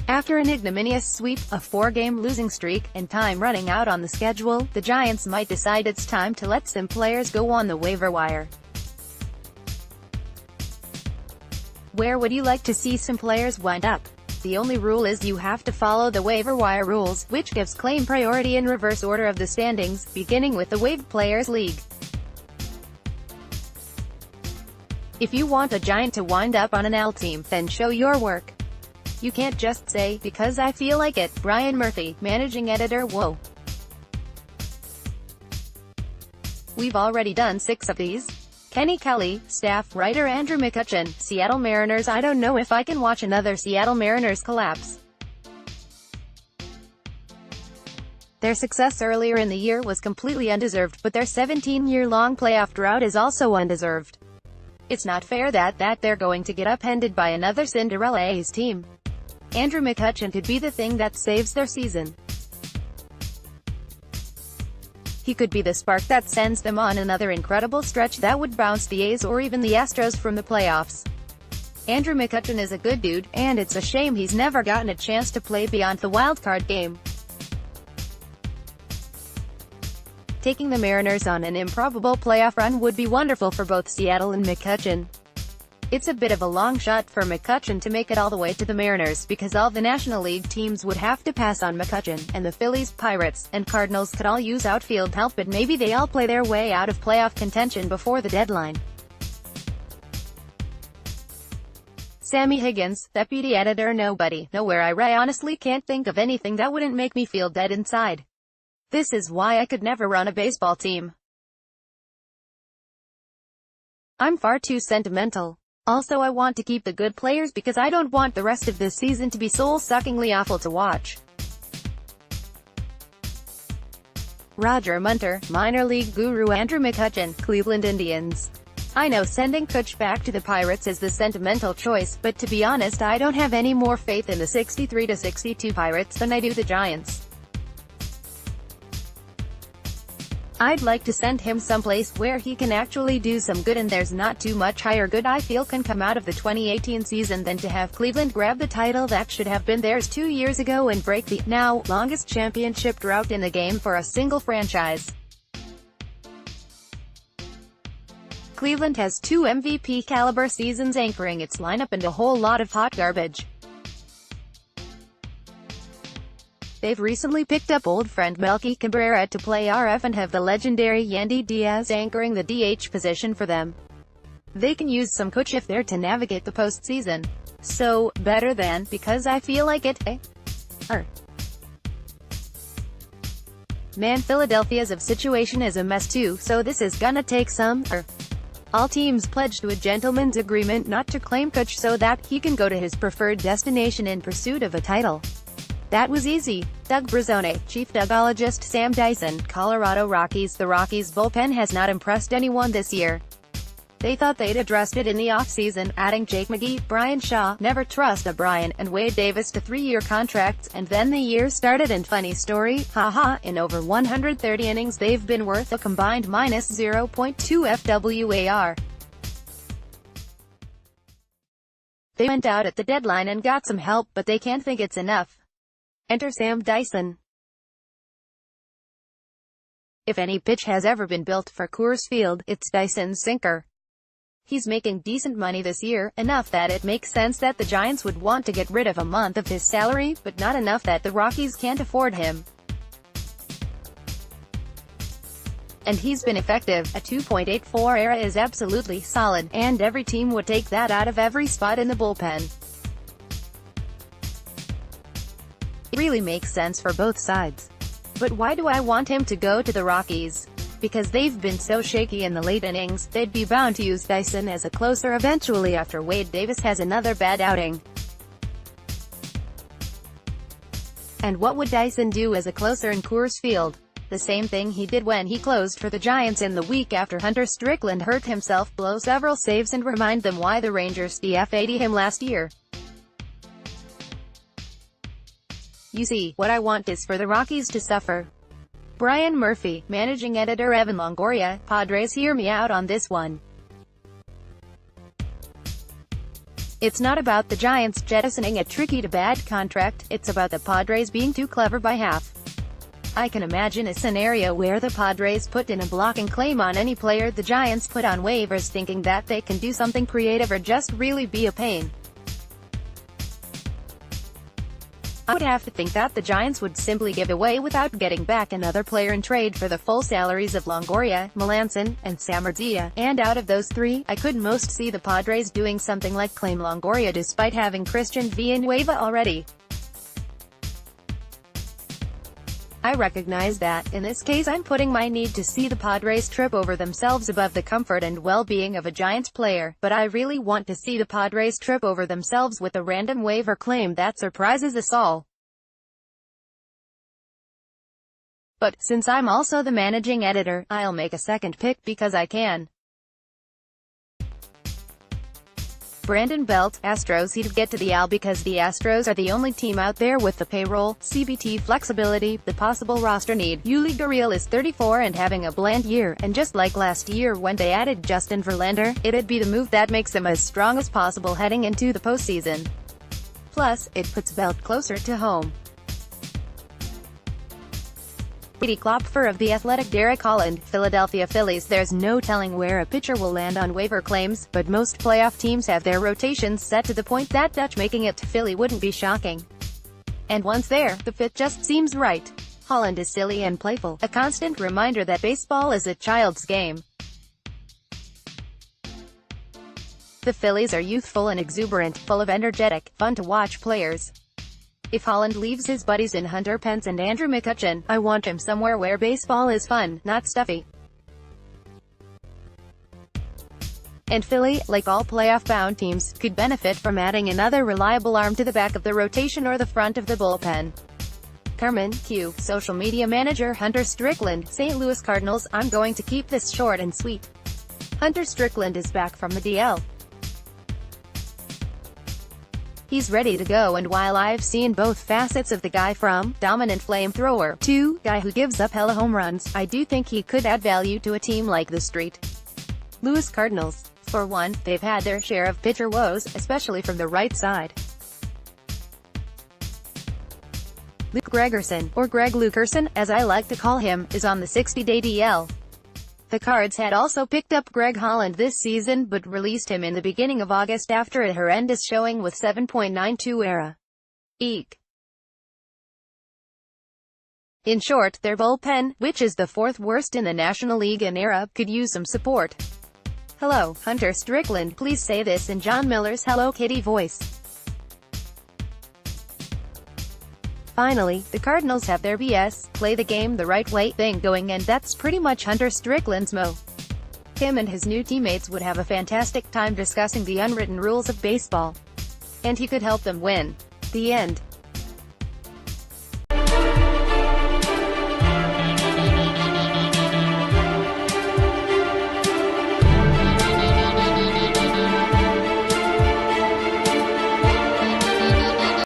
After an ignominious sweep, a 4-game losing streak, and time running out on the schedule, the Giants might decide it's time to let some players go on the waiver wire. Where would you like to see some players wind up? The only rule is you have to follow the waiver wire rules, which gives claim priority in reverse order of the standings, beginning with the waived players league. If you want a Giant to wind up on an L team, then show your work. You can't just say, because I feel like it. Brian Murphy, managing editor. Whoa. We've already done 6 of these. Kenny Kelly, staff writer. Andrew McCutchen, Seattle Mariners. I don't know if I can watch another Seattle Mariners collapse. Their success earlier in the year was completely undeserved, but their 17-year-long playoff drought is also undeserved. It's not fair that they're going to get upended by another Cinderella A's team. Andrew McCutchen could be the thing that saves their season. He could be the spark that sends them on another incredible stretch that would bounce the A's or even the Astros from the playoffs. Andrew McCutchen is a good dude, and it's a shame he's never gotten a chance to play beyond the wildcard game. Taking the Mariners on an improbable playoff run would be wonderful for both Seattle and McCutchen. It's a bit of a long shot for McCutchen to make it all the way to the Mariners, because all the National League teams would have to pass on McCutchen, and the Phillies, Pirates, and Cardinals could all use outfield help, but maybe they all play their way out of playoff contention before the deadline. Sammy Higgins, deputy editor. Nobody, nowhere. I honestly can't think of anything that wouldn't make me feel dead inside. This is why I could never run a baseball team. I'm far too sentimental. Also, I want to keep the good players because I don't want the rest of this season to be soul-suckingly awful to watch. Roger Munter, minor league guru. Andrew McCutchen, Cleveland Indians. I know sending Kutch back to the Pirates is the sentimental choice, but to be honest, I don't have any more faith in the 63-62 Pirates than I do the Giants. I'd like to send him someplace where he can actually do some good, and there's not too much higher good I feel can come out of the 2018 season than to have Cleveland grab the title that should have been theirs 2 years ago and break the, now, longest championship drought in the game for a single franchise. Cleveland has 2 MVP-caliber seasons anchoring its lineup and a whole lot of hot garbage. They've recently picked up old friend Melky Cabrera to play RF and have the legendary Yandy Diaz anchoring the DH position for them. They can use some Kutch if they're to navigate the postseason. So, better than, because I feel like it, Man, Philadelphia's situation is a mess too, so this is gonna take some, All teams pledged to a gentleman's agreement not to claim Kutch so that he can go to his preferred destination in pursuit of a title. That was easy. Doug Brazzone, chief dugologist. Sam Dyson, Colorado Rockies. The Rockies' bullpen has not impressed anyone this year. They thought they'd addressed it in the offseason, adding Jake McGee, Brian Shaw, never trust a Brian, and Wade Davis to 3-year contracts, and then the year started, and funny story, in over 130 innings they've been worth a combined minus 0.2 FWAR. They went out at the deadline and got some help, but they can't think it's enough. Enter Sam Dyson. If any pitch has ever been built for Coors Field, it's Dyson's sinker. He's making decent money this year, enough that it makes sense that the Giants would want to get rid of a month of his salary, but not enough that the Rockies can't afford him. And he's been effective. A 2.84 ERA is absolutely solid, and every team would take that out of every spot in the bullpen. It really makes sense for both sides. But why do I want him to go to the Rockies? Because they've been so shaky in the late innings, they'd be bound to use Dyson as a closer eventually after Wade Davis has another bad outing. And what would Dyson do as a closer in Coors Field? The same thing he did when he closed for the Giants in the week after Hunter Strickland hurt himself, blow several saves and remind them why the Rangers DFA'd him last year. You see, what I want is for the Rockies to suffer. Brian Murphy, managing editor. Evan Longoria, Padres. Hear me out on this one. It's not about the Giants jettisoning a tricky-to-bad contract, it's about the Padres being too clever by half. I can imagine a scenario where the Padres put in a blocking claim on any player the Giants put on waivers, thinking that they can do something creative or just really be a pain. I would have to think that the Giants would simply give away without getting back another player in trade for the full salaries of Longoria, Melanson, and Sammartino, and out of those three, I could most see the Padres doing something like claim Longoria despite having Christian Villanueva already. I recognize that, in this case I'm putting my need to see the Padres trip over themselves above the comfort and well-being of a Giants player, but I really want to see the Padres trip over themselves with a random waiver claim that surprises us all. But, since I'm also the managing editor, I'll make a second pick because I can. Brandon Belt, Astros. He'd get to the AL because the Astros are the only team out there with the payroll, CBT flexibility, the possible roster need. Yuli Gurriel is 34 and having a bland year, and just like last year when they added Justin Verlander, it'd be the move that makes him as strong as possible heading into the postseason. Plus, it puts Belt closer to home. Brady Klopfer of The Athletic. Derek Holland, Philadelphia Phillies. There's no telling where a pitcher will land on waiver claims, but most playoff teams have their rotations set to the point that Dutch making it to Philly wouldn't be shocking. And once there, the fit just seems right. Holland is silly and playful, a constant reminder that baseball is a child's game. The Phillies are youthful and exuberant, full of energetic, fun-to-watch players. If Holland leaves his buddies in Hunter Pence and Andrew McCutchen, I want him somewhere where baseball is fun, not stuffy. And Philly, like all playoff-bound teams, could benefit from adding another reliable arm to the back of the rotation or the front of the bullpen. Carmen Q. Social media manager Hunter Strickland, St. Louis Cardinals. I'm going to keep this short and sweet. Hunter Strickland is back from the DL. He's ready to go, and while I've seen both facets of the guy, from dominant flamethrower to guy who gives up hella home runs, I do think he could add value to a team like the St. Louis Cardinals. For one, they've had their share of pitcher woes, especially from the right side. Luke Gregerson, or Greg Lukerson, as I like to call him, is on the 60-day DL. The Cards had also picked up Greg Holland this season, but released him in the beginning of August after a horrendous showing with 7.92 ERA. Eek. In short, their bullpen, which is the fourth worst in the National League in ERA, could use some support. Hello, Hunter Strickland. Please say this in John Miller's Hello Kitty voice. Finally, the Cardinals have their BS, play the game the right way thing going, and that's pretty much Hunter Strickland's mo. Him and his new teammates would have a fantastic time discussing the unwritten rules of baseball. And he could help them win. The end.